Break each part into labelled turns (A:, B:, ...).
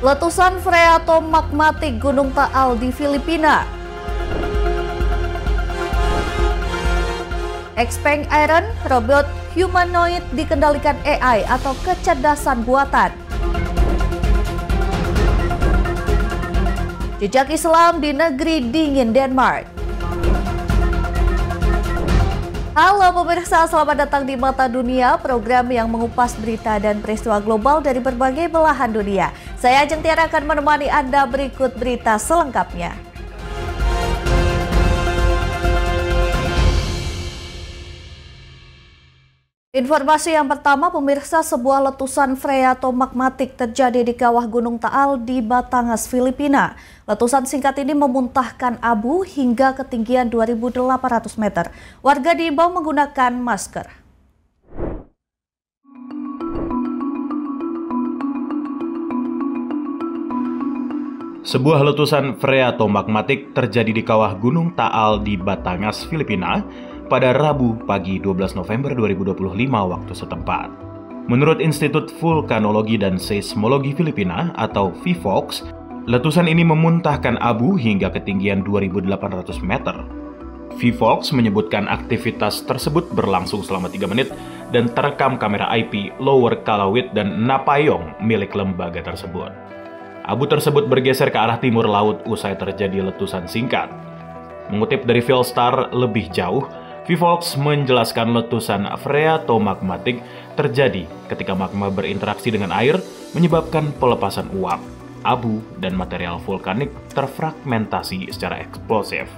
A: Letusan freatomagmatik Gunung Taal di Filipina. Xpeng Iron, robot humanoid dikendalikan AI atau kecerdasan buatan. Jejak Islam di negeri dingin Denmark. Halo pemirsa, selamat datang di Mata Dunia, program yang mengupas berita dan peristiwa global dari berbagai belahan dunia. Saya Ajeng Tiara akan menemani Anda berikut berita selengkapnya. Informasi yang pertama, pemirsa, sebuah letusan freatomagmatik terjadi di kawah Gunung Taal di Batangas, Filipina. Letusan singkat ini memuntahkan abu hingga ketinggian 2.800 meter. Warga diimbau menggunakan masker.
B: Sebuah letusan freatomagmatik terjadi di kawah Gunung Taal di Batangas, Filipina pada Rabu pagi 12 November 2025 waktu setempat. Menurut Institut Vulkanologi dan Seismologi Filipina atau VVOX, letusan ini memuntahkan abu hingga ketinggian 2.800 meter. VVOX menyebutkan aktivitas tersebut berlangsung selama 3 menit dan terekam kamera IP Lower Kalawit dan Napayong milik lembaga tersebut. Abu tersebut bergeser ke arah timur laut usai terjadi letusan singkat. Mengutip dari Philstar lebih jauh, VVOX menjelaskan letusan freatomagmatik terjadi ketika magma berinteraksi dengan air, menyebabkan pelepasan uap, abu, dan material vulkanik terfragmentasi secara eksplosif.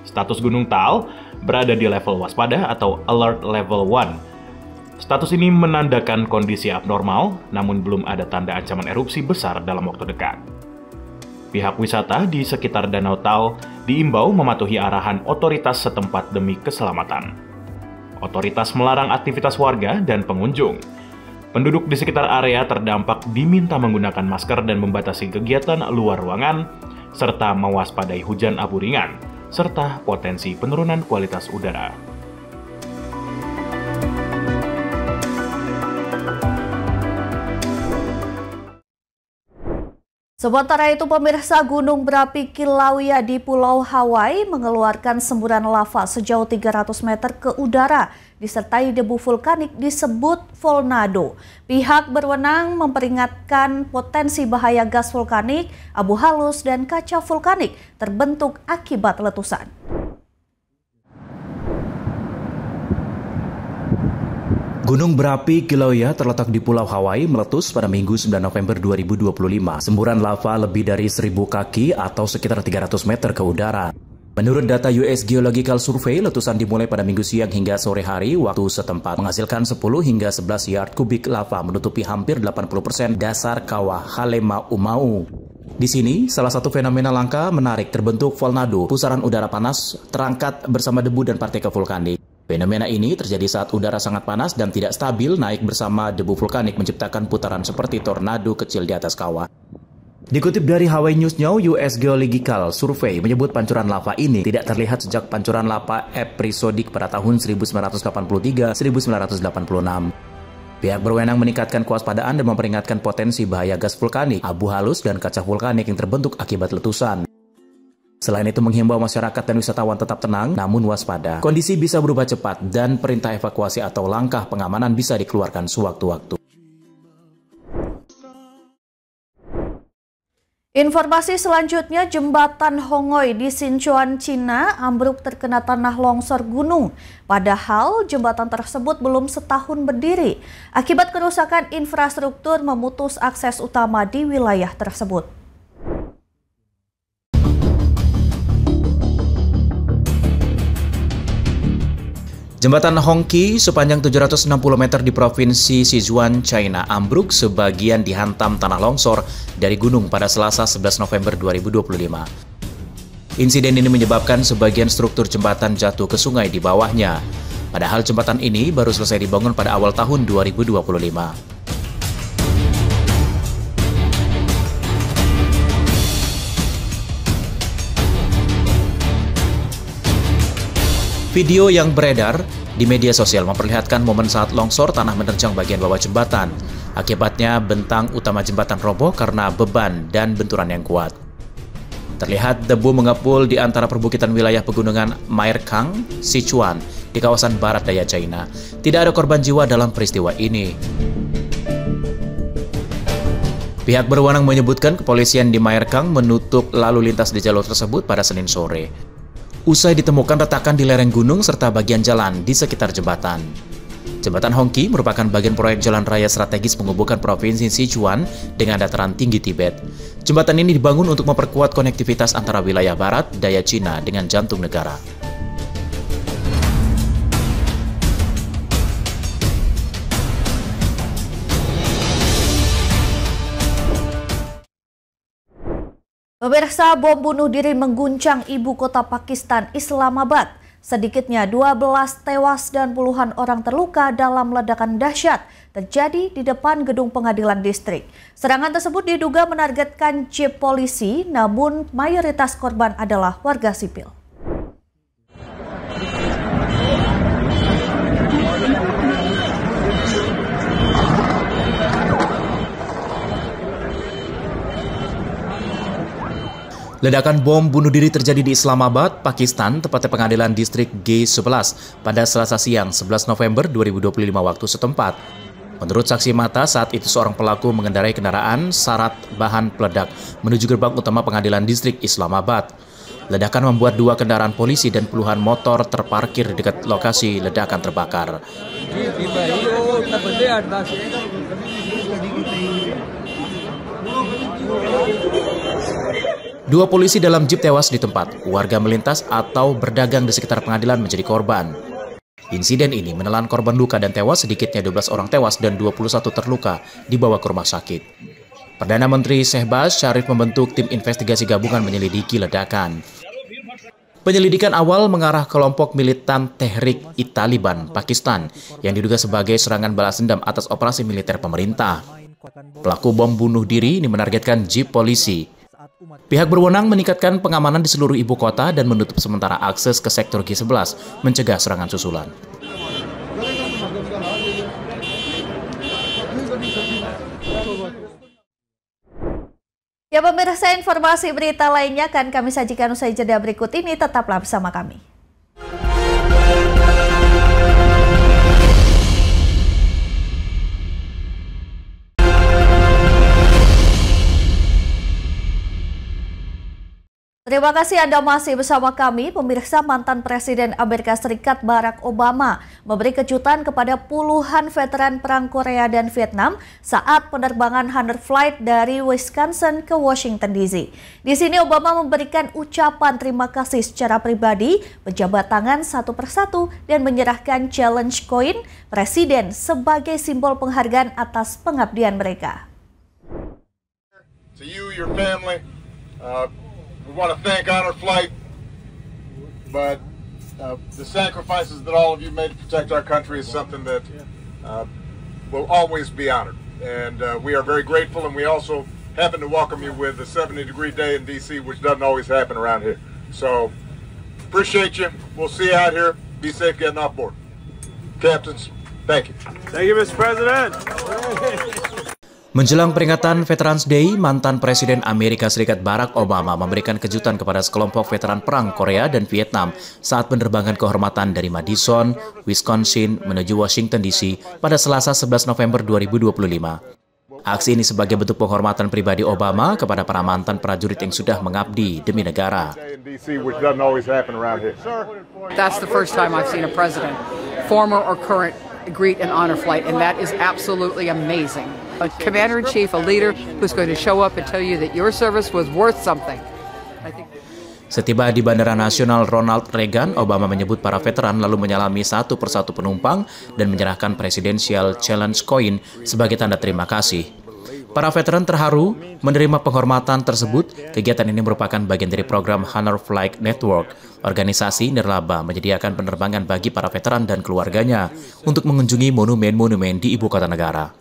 B: Status Gunung Taal berada di level waspada atau Alert Level 1. Status ini menandakan kondisi abnormal, namun belum ada tanda ancaman erupsi besar dalam waktu dekat. Pihak wisata di sekitar Danau Taal diimbau mematuhi arahan otoritas setempat demi keselamatan. Otoritas melarang aktivitas warga dan pengunjung. Penduduk di sekitar area terdampak diminta menggunakan masker dan membatasi kegiatan luar ruangan, serta mewaspadai hujan abu ringan, serta potensi penurunan kualitas udara.
A: Sementara itu, pemirsa, gunung berapi Kilauea di Pulau Hawaii mengeluarkan semburan lava sejauh 300 meter ke udara, disertai debu vulkanik disebut volcano. Pihak berwenang memperingatkan potensi bahaya gas vulkanik, abu halus, dan kaca vulkanik terbentuk akibat letusan.
C: Gunung berapi Kilauea terletak di Pulau Hawaii meletus pada Minggu 9 November 2025. Semburan lava lebih dari 1.000 kaki atau sekitar 300 meter ke udara. Menurut data US Geological Survey, letusan dimulai pada Minggu siang hingga sore hari waktu setempat, menghasilkan 10 hingga 11 yard kubik lava menutupi hampir 80% dasar kawah Halemaumau. Di sini, salah satu fenomena langka menarik terbentuk volcano, pusaran udara panas terangkat bersama debu dan partikel vulkanik. Fenomena ini terjadi saat udara sangat panas dan tidak stabil naik bersama debu vulkanik menciptakan putaran seperti tornado kecil di atas kawah. Dikutip dari Hawaii News Now, US Geological Survey menyebut pancuran lava ini tidak terlihat sejak pancuran lava episodik pada tahun 1983-1986. Pihak berwenang meningkatkan kewaspadaan dan memperingatkan potensi bahaya gas vulkanik, abu halus, dan kaca vulkanik yang terbentuk akibat letusan. Selain itu menghimbau masyarakat dan wisatawan tetap tenang namun waspada. Kondisi bisa berubah cepat dan perintah evakuasi atau langkah pengamanan bisa dikeluarkan sewaktu-waktu.
A: Informasi selanjutnya, jembatan Hongoi di Sichuan, Cina ambruk terkena tanah longsor gunung. Padahal jembatan tersebut belum setahun berdiri. Akibat kerusakan infrastruktur memutus akses utama di wilayah tersebut.
C: Jembatan Hongqi sepanjang 760 meter di Provinsi Sichuan, China ambruk sebagian dihantam tanah longsor dari gunung pada Selasa 11 November 2025. Insiden ini menyebabkan sebagian struktur jembatan jatuh ke sungai di bawahnya. Padahal jembatan ini baru selesai dibangun pada awal tahun 2025. Video yang beredar di media sosial memperlihatkan momen saat longsor tanah menerjang bagian bawah jembatan. Akibatnya bentang utama jembatan roboh karena beban dan benturan yang kuat. Terlihat debu mengepul di antara perbukitan wilayah pegunungan Mairkang, Sichuan, di kawasan barat daya China. Tidak ada korban jiwa dalam peristiwa ini. Pihak berwenang menyebutkan kepolisian di Mairkang menutup lalu lintas di jalur tersebut pada Senin sore. Usai ditemukan retakan di lereng gunung serta bagian jalan di sekitar jembatan. Jembatan Hongqi merupakan bagian proyek jalan raya strategis menghubungkan provinsi Sichuan dengan dataran tinggi Tibet. Jembatan ini dibangun untuk memperkuat konektivitas antara wilayah barat daya Cina dengan jantung negara.
A: Pemirsa, bom bunuh diri mengguncang ibu kota Pakistan, Islamabad. Sedikitnya 12 tewas dan puluhan orang terluka dalam ledakan dahsyat terjadi di depan gedung pengadilan distrik. Serangan tersebut diduga menargetkan jeep polisi, namun mayoritas korban adalah warga sipil.
C: Ledakan bom bunuh diri terjadi di Islamabad, Pakistan, tepatnya pengadilan distrik G11 pada Selasa siang 11 November 2025 waktu setempat. Menurut saksi mata, saat itu seorang pelaku mengendarai kendaraan syarat bahan peledak menuju gerbang utama pengadilan distrik Islamabad. Ledakan membuat 2 kendaraan polisi dan puluhan motor terparkir di dekat lokasi ledakan terbakar. Dua polisi dalam jeep tewas di tempat, warga melintas atau berdagang di sekitar pengadilan menjadi korban. Insiden ini menelan korban luka dan tewas, sedikitnya 12 orang tewas dan 21 terluka dibawa ke rumah sakit. Perdana Menteri Shehbaz Sharif membentuk tim investigasi gabungan menyelidiki ledakan. Penyelidikan awal mengarah kelompok militan Tehrik-i-Taliban Pakistan yang diduga sebagai serangan balas dendam atas operasi militer pemerintah. Pelaku bom bunuh diri ini menargetkan jeep polisi. Pihak berwenang meningkatkan pengamanan di seluruh ibu kota dan menutup sementara akses ke sektor G11, mencegah serangan susulan.
A: Ya pemirsa, informasi berita lainnya akan kami sajikan usai jeda berikut ini. Tetaplah bersama kami. Terima kasih Anda masih bersama kami. Pemirsa, mantan Presiden Amerika Serikat Barack Obama memberi kejutan kepada puluhan veteran Perang Korea dan Vietnam saat penerbangan Honor Flight dari Wisconsin ke Washington DC. Di sini Obama memberikan ucapan terima kasih secara pribadi, menjabat tangan satu persatu dan menyerahkan challenge coin Presiden sebagai simbol penghargaan atas pengabdian mereka.
D: To you, your family, we want to thank Honor Flight, but the sacrifices that all of you made to protect our country is something that will always be honored. And we are very grateful, and we also happen to welcome you with a 70-degree day in D.C., which doesn't always happen around here. So, appreciate you. We'll see you out here. Be safe getting off board. Captains, thank you.
E: Thank you, Mr. President.
C: Menjelang peringatan Veterans Day, mantan Presiden Amerika Serikat Barack Obama memberikan kejutan kepada sekelompok veteran Perang Korea dan Vietnam saat penerbangan kehormatan dari Madison, Wisconsin menuju Washington DC pada Selasa 11 November 2025. Aksi ini sebagai bentuk penghormatan pribadi Obama kepada para mantan prajurit yang sudah mengabdi demi negara.
F: That's the first time I've seen a president, former or current, greet an honor flight, and that is absolutely amazing. A commander-in-chief, a leader who's going to show up and tell you that your service was worth something.
C: Setiba di Bandara Nasional Ronald Reagan, Obama menyebut para veteran lalu menyalami satu persatu penumpang dan menyerahkan Presidential Challenge Coin sebagai tanda terima kasih. Para veteran terharu menerima penghormatan tersebut. Kegiatan ini merupakan bagian dari program Honor Flight Network. Organisasi nirlaba menyediakan penerbangan bagi para veteran dan keluarganya untuk mengunjungi monumen-monumen di ibu kota negara.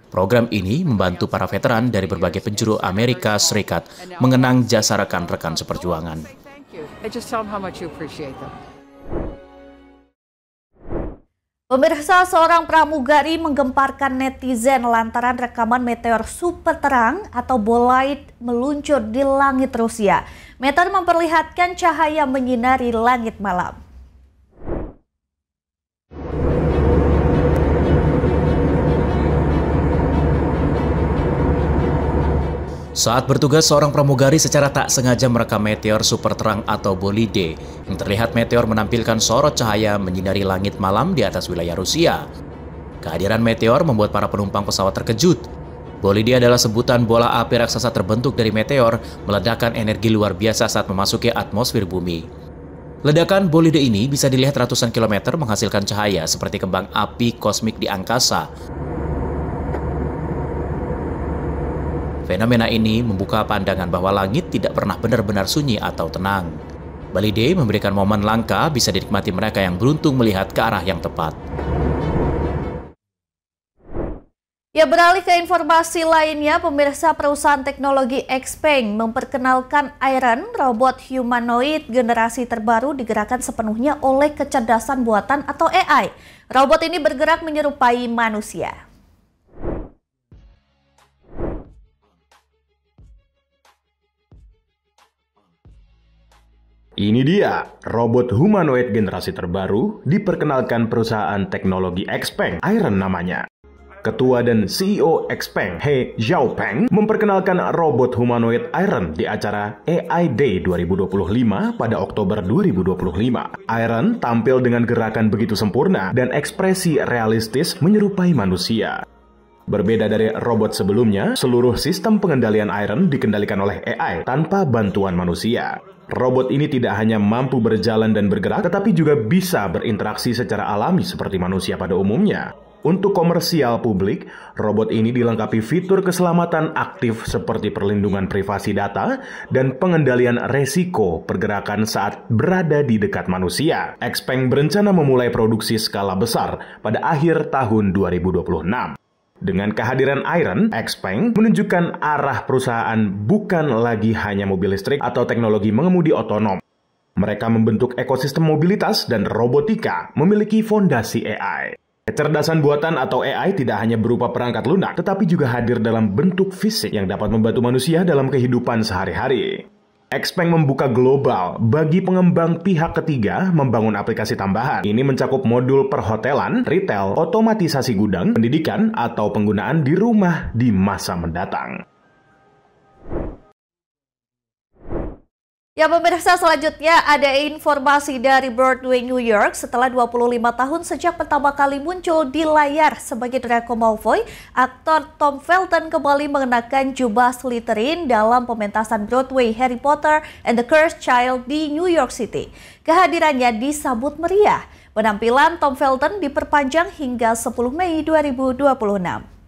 C: Program ini membantu para veteran dari berbagai penjuru Amerika Serikat mengenang jasa rekan-rekan seperjuangan.
F: And just tell them how much you appreciate them.
A: Pemirsa, seorang pramugari menggemparkan netizen lantaran rekaman meteor super terang atau bolide meluncur di langit Rusia. Meteor memperlihatkan cahaya menyinari langit malam.
C: Saat bertugas, seorang pramugari secara tak sengaja merekam meteor super terang atau bolide. Yang terlihat meteor menampilkan sorot cahaya menyinari langit malam di atas wilayah Rusia. Kehadiran meteor membuat para penumpang pesawat terkejut. Bolide adalah sebutan bola api raksasa terbentuk dari meteor, meledakkan energi luar biasa saat memasuki atmosfer bumi. Ledakan bolide ini bisa dilihat ratusan kilometer menghasilkan cahaya seperti kembang api kosmik di angkasa. Fenomena ini membuka pandangan bahwa langit tidak pernah benar-benar sunyi atau tenang. Bolide memberikan momen langka bisa dinikmati mereka yang beruntung melihat ke arah yang tepat.
A: Ya, beralih ke informasi lainnya, pemirsa, perusahaan teknologi Xpeng memperkenalkan Iron, robot humanoid generasi terbaru digerakkan sepenuhnya oleh kecerdasan buatan atau AI. Robot ini bergerak menyerupai manusia.
B: Ini dia, robot humanoid generasi terbaru diperkenalkan perusahaan teknologi Xpeng, Iron namanya. Ketua dan CEO Xpeng, He Xiaopeng, memperkenalkan robot humanoid Iron di acara AI Day 2025 pada Oktober 2025. Iron tampil dengan gerakan begitu sempurna dan ekspresi realistis menyerupai manusia. Berbeda dari robot sebelumnya, seluruh sistem pengendalian Iron dikendalikan oleh AI tanpa bantuan manusia. Robot ini tidak hanya mampu berjalan dan bergerak, tetapi juga bisa berinteraksi secara alami seperti manusia pada umumnya. Untuk komersial publik, robot ini dilengkapi fitur keselamatan aktif seperti perlindungan privasi data dan pengendalian resiko pergerakan saat berada di dekat manusia. Xpeng berencana memulai produksi skala besar pada akhir tahun 2026. Dengan kehadiran Iron, Xpeng menunjukkan arah perusahaan bukan lagi hanya mobil listrik atau teknologi mengemudi otonom. Mereka membentuk ekosistem mobilitas dan robotika memiliki fondasi AI. Kecerdasan buatan atau AI tidak hanya berupa perangkat lunak, tetapi juga hadir dalam bentuk fisik yang dapat membantu manusia dalam kehidupan sehari-hari. Xpeng membuka global bagi pengembang pihak ketiga membangun aplikasi tambahan. Ini mencakup modul perhotelan, retail, otomatisasi gudang, pendidikan, atau penggunaan di rumah di masa mendatang.
A: Ya, pemirsa, selanjutnya ada informasi dari Broadway, New York. Setelah 25 tahun sejak pertama kali muncul di layar sebagai Draco Malfoy, aktor Tom Felton kembali mengenakan jubah Slytherin dalam pementasan Broadway Harry Potter and the Cursed Child di New York City. Kehadirannya disambut meriah. Penampilan Tom Felton diperpanjang hingga 10 Mei 2026.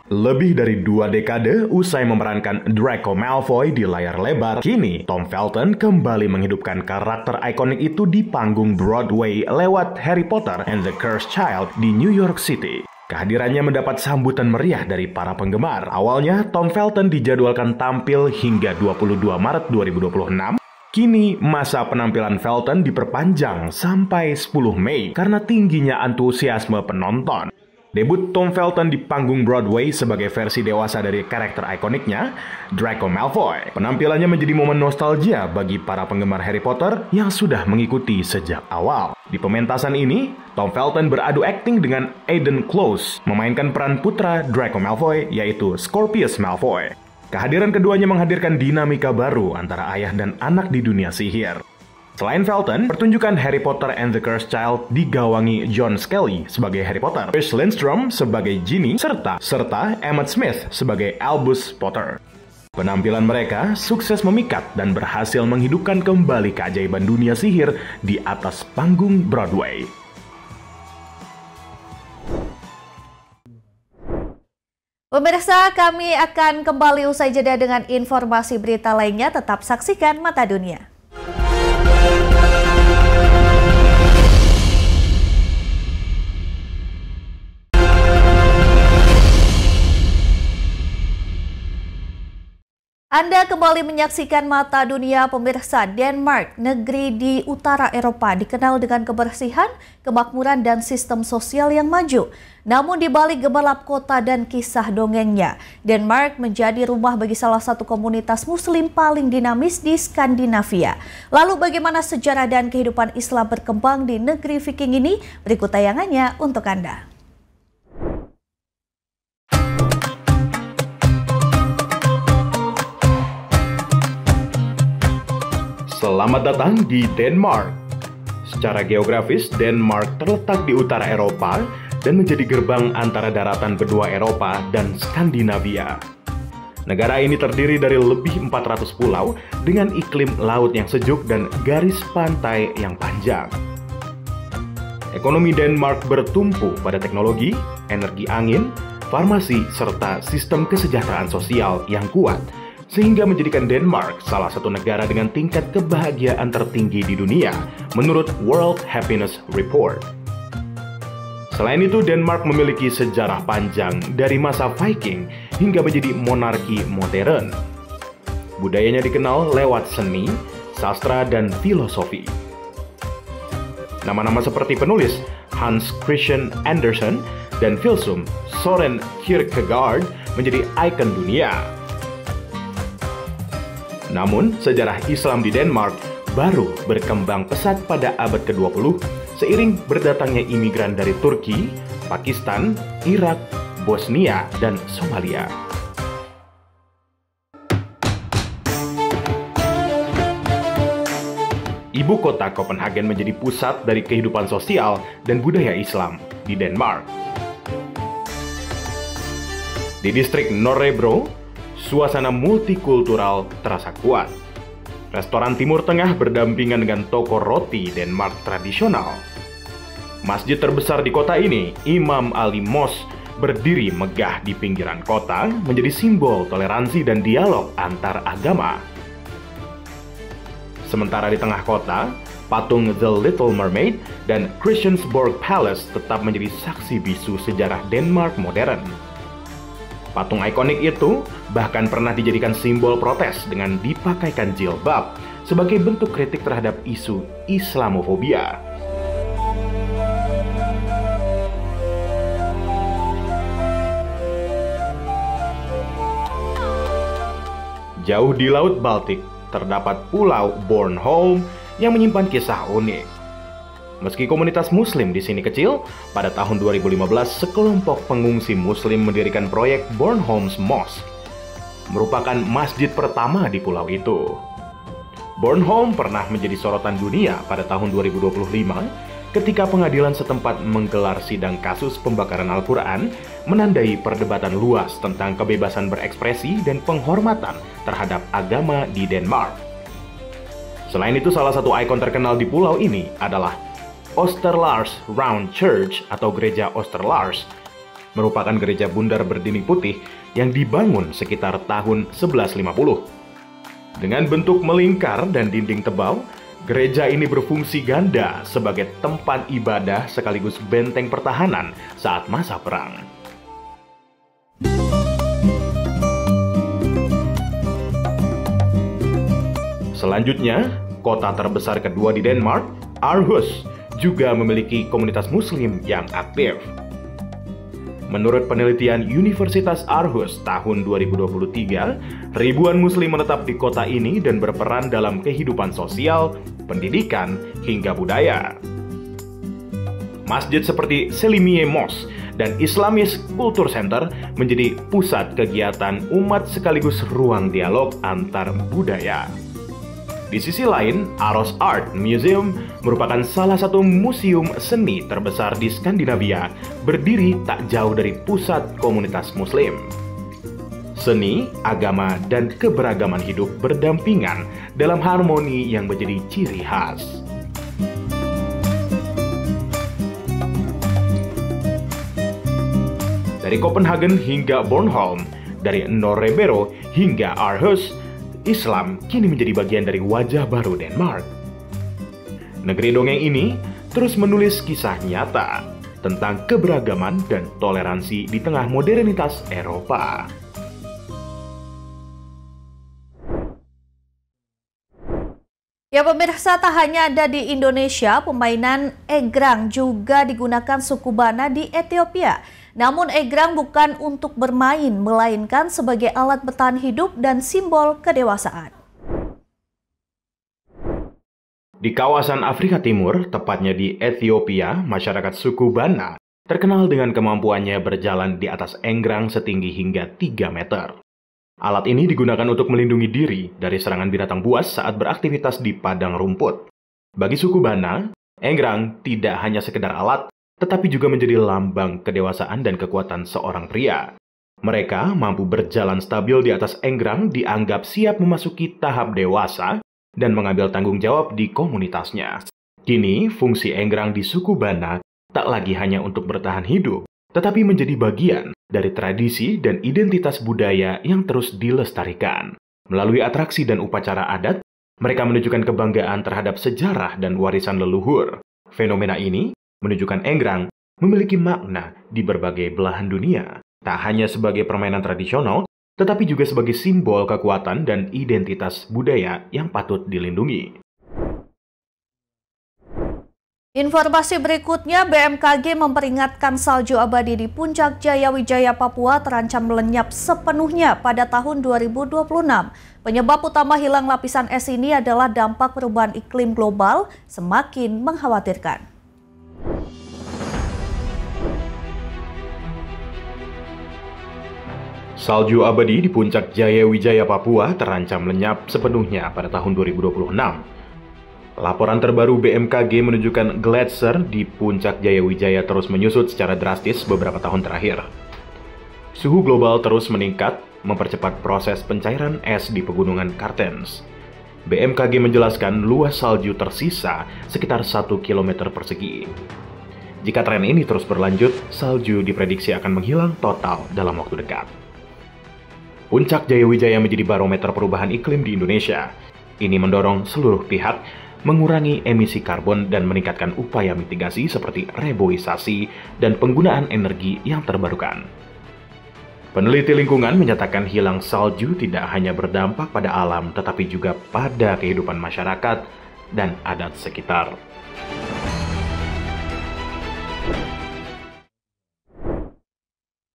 B: Lebih dari 2 dekade usai memerankan Draco Malfoy di layar lebar, kini Tom Felton kembali menghidupkan karakter ikonik itu di panggung Broadway lewat Harry Potter and the Cursed Child di New York City. Kehadirannya mendapat sambutan meriah dari para penggemar. Awalnya, Tom Felton dijadwalkan tampil hingga 22 Maret 2026. Kini, masa penampilan Felton diperpanjang sampai 10 Mei karena tingginya antusiasme penonton. Debut Tom Felton di panggung Broadway sebagai versi dewasa dari karakter ikoniknya, Draco Malfoy. Penampilannya menjadi momen nostalgia bagi para penggemar Harry Potter yang sudah mengikuti sejak awal. Di pementasan ini, Tom Felton beradu akting dengan Aidan Close, memainkan peran putra Draco Malfoy, yaitu Scorpius Malfoy. Kehadiran keduanya menghadirkan dinamika baru antara ayah dan anak di dunia sihir. Selain Felton, pertunjukan Harry Potter and the Cursed Child digawangi John Skelly sebagai Harry Potter, Chris Lindstrom sebagai Ginny, serta Emmet Smith sebagai Albus Potter. Penampilan mereka sukses memikat dan berhasil menghidupkan kembali keajaiban dunia sihir di atas panggung Broadway.
A: Pemirsa, kami akan kembali usai jeda dengan informasi berita lainnya. Tetap saksikan Mata Dunia. Anda kembali menyaksikan Mata Dunia pemirsa. Denmark, negeri di utara Eropa, dikenal dengan kebersihan, kemakmuran, dan sistem sosial yang maju. Namun di balik gemerlap kota dan kisah dongengnya, Denmark menjadi rumah bagi salah satu komunitas muslim paling dinamis di Skandinavia. Lalu bagaimana sejarah dan kehidupan Islam berkembang di negeri Viking ini? Berikut tayangannya untuk Anda.
B: Selamat datang di Denmark. Secara geografis, Denmark terletak di utara Eropa dan menjadi gerbang antara daratan benua Eropa dan Skandinavia. Negara ini terdiri dari lebih 400 pulau dengan iklim laut yang sejuk dan garis pantai yang panjang. Ekonomi Denmark bertumpu pada teknologi, energi angin, farmasi, serta sistem kesejahteraan sosial yang kuat, sehingga menjadikan Denmark salah satu negara dengan tingkat kebahagiaan tertinggi di dunia menurut World Happiness Report. Selain itu, Denmark memiliki sejarah panjang dari masa Viking hingga menjadi monarki modern. Budayanya dikenal lewat seni, sastra, dan filosofi. Nama-nama seperti penulis Hans Christian Andersen dan filsuf Søren Kierkegaard menjadi ikon dunia. Namun, sejarah Islam di Denmark baru berkembang pesat pada abad ke-20 seiring berdatangnya imigran dari Turki, Pakistan, Irak, Bosnia, dan Somalia. Ibu kota Copenhagen menjadi pusat dari kehidupan sosial dan budaya Islam di Denmark. Di distrik Nørrebro, suasana multikultural terasa kuat. Restoran Timur Tengah berdampingan dengan toko roti Denmark tradisional. Masjid terbesar di kota ini, Imam Ali Mosque, berdiri megah di pinggiran kota, menjadi simbol toleransi dan dialog antar agama. Sementara di tengah kota, patung The Little Mermaid dan Christiansborg Palace tetap menjadi saksi bisu sejarah Denmark modern. Patung ikonik itu bahkan pernah dijadikan simbol protes dengan dipakaikan jilbab sebagai bentuk kritik terhadap isu Islamofobia. Jauh di Laut Baltik, terdapat Pulau Bornholm yang menyimpan kisah unik. Meski komunitas muslim di sini kecil, pada tahun 2015 sekelompok pengungsi muslim mendirikan proyek Bornholm Mosque, merupakan masjid pertama di pulau itu. Bornholm pernah menjadi sorotan dunia pada tahun 2025 ketika pengadilan setempat menggelar sidang kasus pembakaran Al-Quran, menandai perdebatan luas tentang kebebasan berekspresi dan penghormatan terhadap agama di Denmark. Selain itu, salah satu ikon terkenal di pulau ini adalah Oosterlars Round Church atau Gereja Oosterlars, merupakan gereja bundar berdinding putih yang dibangun sekitar tahun 1150. Dengan bentuk melingkar dan dinding tebal, gereja ini berfungsi ganda sebagai tempat ibadah sekaligus benteng pertahanan saat masa perang. Selanjutnya, kota terbesar kedua di Denmark, Aarhus, juga memiliki komunitas muslim yang aktif. Menurut penelitian Universitas Aarhus tahun 2023, ribuan muslim menetap di kota ini dan berperan dalam kehidupan sosial, pendidikan, hingga budaya. Masjid seperti Selimie Mosque dan Islamic Culture Center menjadi pusat kegiatan umat sekaligus ruang dialog antar budaya. Di sisi lain, Aros Art Museum merupakan salah satu museum seni terbesar di Skandinavia, berdiri tak jauh dari pusat komunitas muslim. Seni, agama, dan keberagaman hidup berdampingan dalam harmoni yang menjadi ciri khas. Dari Copenhagen hingga Bornholm, dari Nørrebro hingga Aarhus, Islam kini menjadi bagian dari wajah baru Denmark. Negeri dongeng ini terus menulis kisah nyata tentang keberagaman dan toleransi di tengah modernitas Eropa.
A: Ya pemirsa, tak hanya ada di Indonesia, permainan egrang juga digunakan suku Bana di Ethiopia. Namun egrang bukan untuk bermain, melainkan sebagai alat bertahan hidup dan simbol kedewasaan.
B: Di kawasan Afrika Timur, tepatnya di Ethiopia, masyarakat suku Bana terkenal dengan kemampuannya berjalan di atas enggrang setinggi hingga 3 meter. Alat ini digunakan untuk melindungi diri dari serangan binatang buas saat beraktivitas di padang rumput. Bagi suku Bana, enggrang tidak hanya sekedar alat, tetapi juga menjadi lambang kedewasaan dan kekuatan seorang pria. Mereka mampu berjalan stabil di atas enggrang dianggap siap memasuki tahap dewasa dan mengambil tanggung jawab di komunitasnya. Kini, fungsi enggrang di suku Bana tak lagi hanya untuk bertahan hidup, tetapi menjadi bagian dari tradisi dan identitas budaya yang terus dilestarikan. Melalui atraksi dan upacara adat, mereka menunjukkan kebanggaan terhadap sejarah dan warisan leluhur. Fenomena ini menunjukkan enggrang memiliki makna di berbagai belahan dunia, tak hanya sebagai permainan tradisional, tetapi juga sebagai simbol kekuatan dan identitas budaya yang patut dilindungi.
A: Informasi berikutnya, BMKG memperingatkan salju abadi di Puncak Jaya Wijaya Papua terancam melenyap sepenuhnya pada tahun 2026. Penyebab utama hilang lapisan es ini adalah dampak perubahan iklim global semakin mengkhawatirkan.
B: Salju abadi di Puncak Jaya Wijaya Papua terancam lenyap sepenuhnya pada tahun 2026. Laporan terbaru BMKG menunjukkan gletser di Puncak Jaya Wijaya terus menyusut secara drastis beberapa tahun terakhir. Suhu global terus meningkat, mempercepat proses pencairan es di pegunungan Kartens. BMKG menjelaskan luas salju tersisa sekitar 1 km persegi. Jika tren ini terus berlanjut, salju diprediksi akan menghilang total dalam waktu dekat. Puncak Jaya Wijaya menjadi barometer perubahan iklim di Indonesia. Ini mendorong seluruh pihak mengurangi emisi karbon dan meningkatkan upaya mitigasi seperti reboisasi dan penggunaan energi yang terbarukan. Peneliti lingkungan menyatakan hilang salju tidak hanya berdampak pada alam, tetapi juga pada kehidupan masyarakat dan adat sekitar.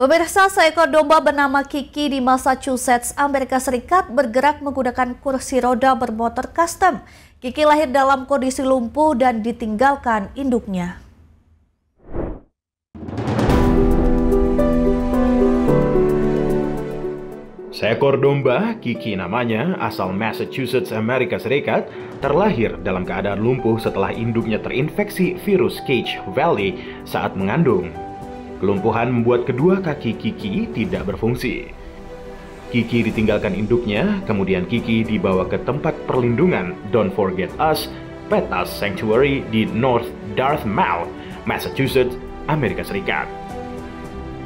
A: Pemirsa, seekor domba bernama Kiki di Massachusetts, Amerika Serikat bergerak menggunakan kursi roda bermotor custom. Kiki lahir dalam kondisi lumpuh dan ditinggalkan induknya.
B: Seekor domba, Kiki namanya, asal Massachusetts, Amerika Serikat, terlahir dalam keadaan lumpuh setelah induknya terinfeksi virus Cage Valley saat mengandung. Kelumpuhan membuat kedua kaki Kiki tidak berfungsi. Kiki ditinggalkan induknya, kemudian Kiki dibawa ke tempat perlindungan Don't Forget Us, PETA Sanctuary di North Dartmouth, Massachusetts, Amerika Serikat.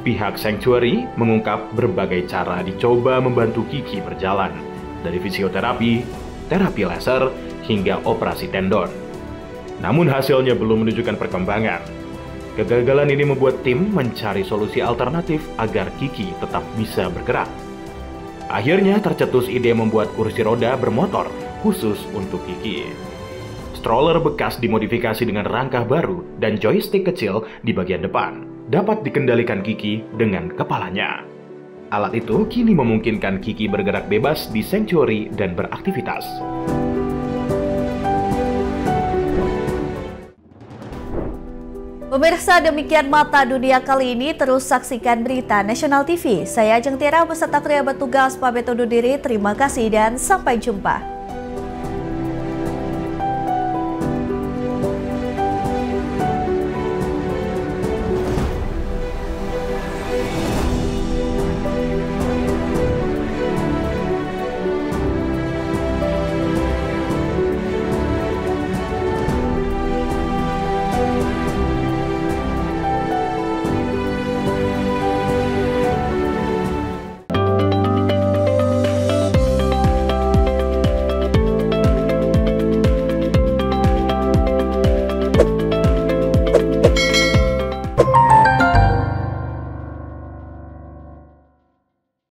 B: Pihak Sanctuary mengungkap berbagai cara dicoba membantu Kiki berjalan, dari fisioterapi, terapi laser, hingga operasi tendon. Namun hasilnya belum menunjukkan perkembangan. Kegagalan ini membuat tim mencari solusi alternatif agar Kiki tetap bisa bergerak. Akhirnya tercetus ide membuat kursi roda bermotor khusus untuk Kiki. Stroller bekas dimodifikasi dengan rangka baru dan joystick kecil di bagian depan dapat dikendalikan Kiki dengan kepalanya. Alat itu kini memungkinkan Kiki bergerak bebas di sanctuary dan beraktivitas.
A: Pemirsa, demikian Mata Dunia kali ini. Terus saksikan berita Nasional TV. Saya Ajeng Tiara beserta kru yang bertugas pamit undur diri. Terima kasih dan sampai jumpa.